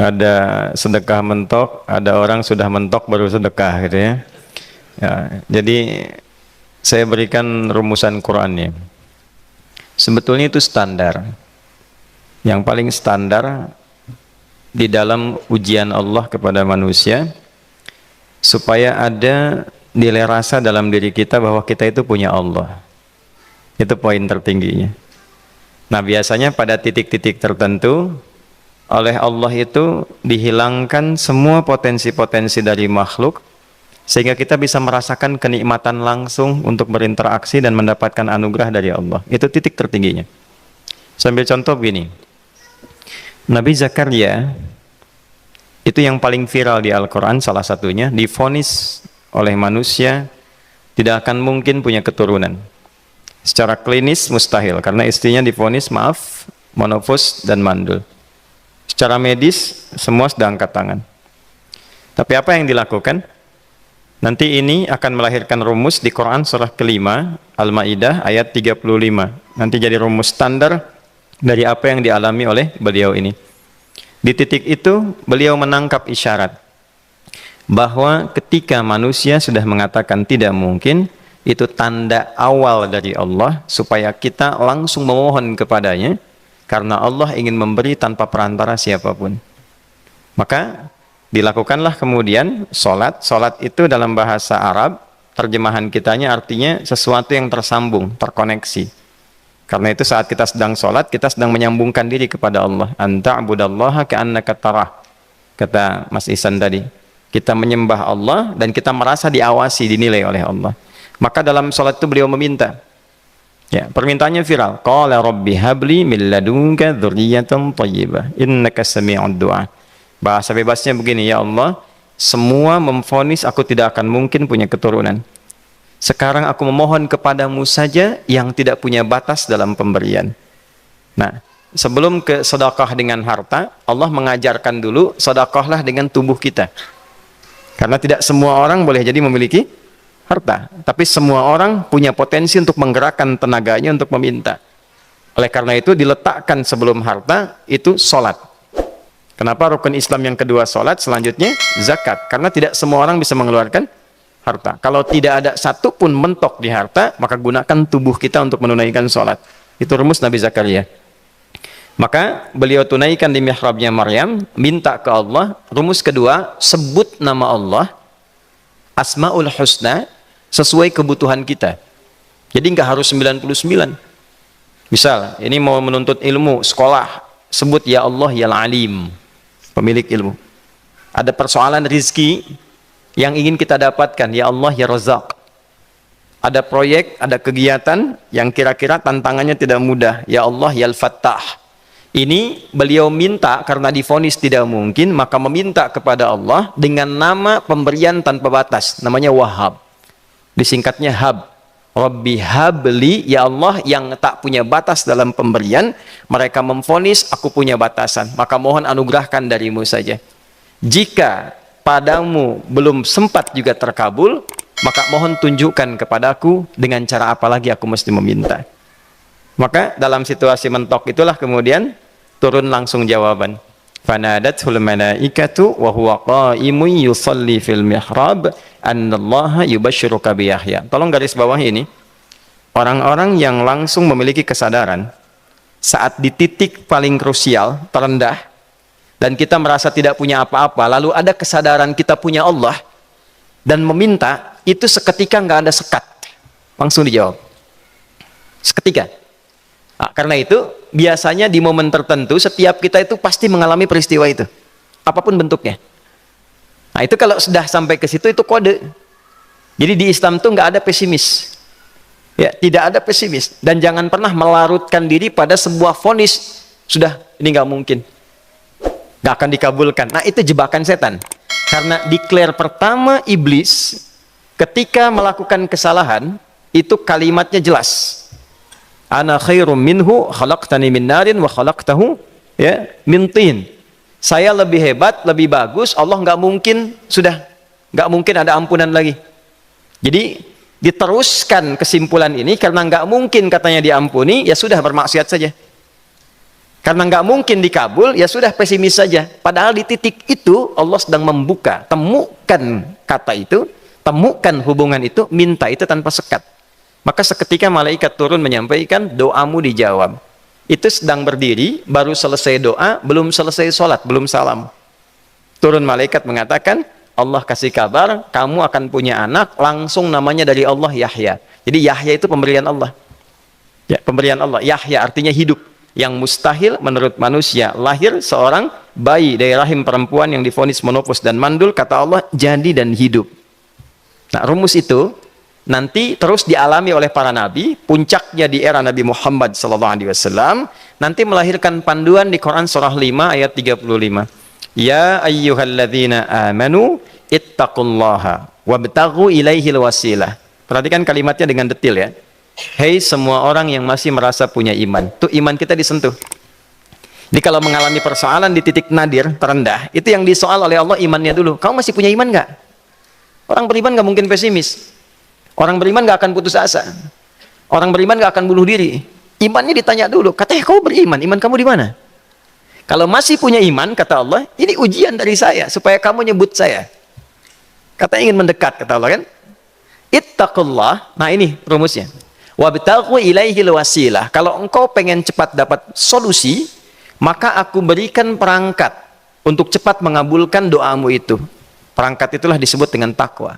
Ada sedekah mentok, ada orang sudah mentok baru sedekah gitu ya. Ya, jadi saya berikan rumusan Qur'annya. Sebetulnya itu standar. Yang paling standar di dalam ujian Allah kepada manusia, supaya ada nilai rasa dalam diri kita bahwa kita itu punya Allah. Itu poin tertingginya. Nah, biasanya pada titik-titik tertentu oleh Allah itu dihilangkan semua potensi-potensi dari makhluk, sehingga kita bisa merasakan kenikmatan langsung untuk berinteraksi dan mendapatkan anugerah dari Allah. Itu titik tertingginya. Sambil contoh begini, Nabi Zakaria itu yang paling viral di Al-Quran, salah satunya divonis oleh manusia tidak akan mungkin punya keturunan. Secara klinis mustahil, karena istrinya divonis monofus dan mandul. Secara medis semua sudah angkat tangan. Tapi apa yang dilakukan? Nanti ini akan melahirkan rumus di Quran surah kelima Al-Ma'idah ayat 35. Nanti jadi rumus standar dari apa yang dialami oleh beliau ini. Di titik itu beliau menangkap isyarat bahwa ketika manusia sudah mengatakan tidak mungkin, itu tanda awal dari Allah supaya kita langsung memohon kepadanya, karena Allah ingin memberi tanpa perantara siapapun. Maka dilakukanlah kemudian sholat. Sholat itu dalam bahasa Arab, terjemahan kitanya artinya sesuatu yang tersambung, terkoneksi. Karena itu saat kita sedang sholat, kita sedang menyambungkan diri kepada Allah. Anta'budallaha ka'annaka tarah, kata Mas Ihsan tadi. Kita menyembah Allah dan kita merasa diawasi, dinilai oleh Allah. Maka dalam sholat itu beliau meminta. Ya, permintaannya viral. Qala rabbi habli min ladunka dzurriyyatan thayyibah innaka sami'ud du'a. Bahasa bebasnya begini, ya Allah, semua memvonis aku tidak akan mungkin punya keturunan. Sekarang aku memohon kepadamu saja yang tidak punya batas dalam pemberian. Nah, sebelum ke sedekah dengan harta, Allah mengajarkan dulu sedekahlah dengan tubuh kita. Karena tidak semua orang boleh jadi memiliki harta, tapi semua orang punya potensi untuk menggerakkan tenaganya untuk meminta. Oleh karena itu diletakkan sebelum harta itu sholat. Kenapa rukun Islam yang kedua sholat, selanjutnya zakat? Karena tidak semua orang bisa mengeluarkan harta. Kalau tidak ada satu pun mentok di harta, maka gunakan tubuh kita untuk menunaikan sholat. Itu rumus Nabi Zakaria. Maka beliau tunaikan di mihrabnya Maryam, minta ke Allah. Rumus kedua, sebut nama Allah, Asmaul Husna, sesuai kebutuhan kita. Jadi nggak harus 99. Misal, ini mau menuntut ilmu, sekolah, sebut ya Allah ya Alim, pemilik ilmu. Ada persoalan rizki yang ingin kita dapatkan, ya Allah ya Razak. Ada proyek, ada kegiatan yang kira-kira tantangannya tidak mudah, ya Allah ya Al-Fattah. Ini beliau minta karena divonis tidak mungkin, maka meminta kepada Allah dengan nama pemberian tanpa batas, namanya Wahhab. Disingkatnya Hab. Rabbi habli, ya Allah yang tak punya batas dalam pemberian. Mereka memvonis aku punya batasan, maka mohon anugerahkan darimu saja. Jika padamu belum sempat juga terkabul, maka mohon tunjukkan kepadaku dengan cara apa lagi aku mesti meminta. Maka dalam situasi mentok itulah kemudian turun langsung jawaban. Fanadathul malaikatu wa huwa qa'imun yusalli fil mihrab annallaha yubashshiruka bi Yahya. Tolong garis bawah ini. Orang-orang yang langsung memiliki kesadaran saat di titik paling krusial, terendah, dan kita merasa tidak punya apa-apa, lalu ada kesadaran kita punya Allah dan meminta, itu seketika nggak ada sekat, langsung dijawab seketika. Nah, karena itu biasanya di momen tertentu setiap kita itu pasti mengalami peristiwa itu, apapun bentuknya. Nah, itu kalau sudah sampai ke situ itu kode. Jadi di Islam tuh nggak ada pesimis, ya, tidak ada pesimis, dan jangan pernah melarutkan diri pada sebuah vonis sudah ini nggak mungkin, nggak akan dikabulkan. Nah, itu jebakan setan. Karena declare pertama iblis ketika melakukan kesalahan itu kalimatnya jelas. Ana khairum minhu khalaqtani min narin wa khalaqtahu ya min tin. Saya lebih hebat, lebih bagus. Allah nggak mungkin, sudah nggak mungkin ada ampunan lagi. Jadi diteruskan kesimpulan ini karena nggak mungkin katanya diampuni, ya sudah bermaksiat saja. Karena nggak mungkin dikabul, ya sudah pesimis saja. Padahal di titik itu Allah sedang membuka. Temukan kata itu, temukan hubungan itu, minta itu tanpa sekat. Maka seketika malaikat turun menyampaikan, doamu dijawab. Itu sedang berdiri, baru selesai doa, belum selesai sholat, belum salam. Turun malaikat mengatakan, Allah kasih kabar, kamu akan punya anak, langsung namanya dari Allah Yahya. Jadi Yahya itu pemberian Allah. Ya, pemberian Allah. Yahya artinya hidup. Yang mustahil menurut manusia, lahir seorang bayi dari rahim perempuan yang divonis menopause dan mandul, kata Allah jadi dan hidup. Nah, rumus itu nanti terus dialami oleh para nabi, puncaknya di era Nabi Muhammad SAW, nanti melahirkan panduan di Quran surah 5 ayat 35. Ya ayyuhalladzina amanu ittaqullaha wabtaghu ilaihil wasilah. Perhatikan kalimatnya dengan detail ya. Hei semua orang yang masih merasa punya iman, tuh iman kita disentuh. Jadi kalau mengalami persoalan di titik nadir, terendah, itu yang disoal oleh Allah imannya dulu. Kamu masih punya iman nggak? Orang beriman nggak mungkin pesimis. Orang beriman nggak akan putus asa. Orang beriman nggak akan bunuh diri. Imannya ditanya dulu. Katanya kau beriman, iman kamu di mana? Kalau masih punya iman, kata Allah, ini ujian dari saya supaya kamu nyebut saya. Katanya ingin mendekat, kata Allah kan? Ittaqullah. Nah ini rumusnya. Wabtaghu ilaihil wasilah. Kalau engkau pengen cepat dapat solusi, maka aku berikan perangkat untuk cepat mengabulkan doamu itu. Perangkat itulah disebut dengan takwa.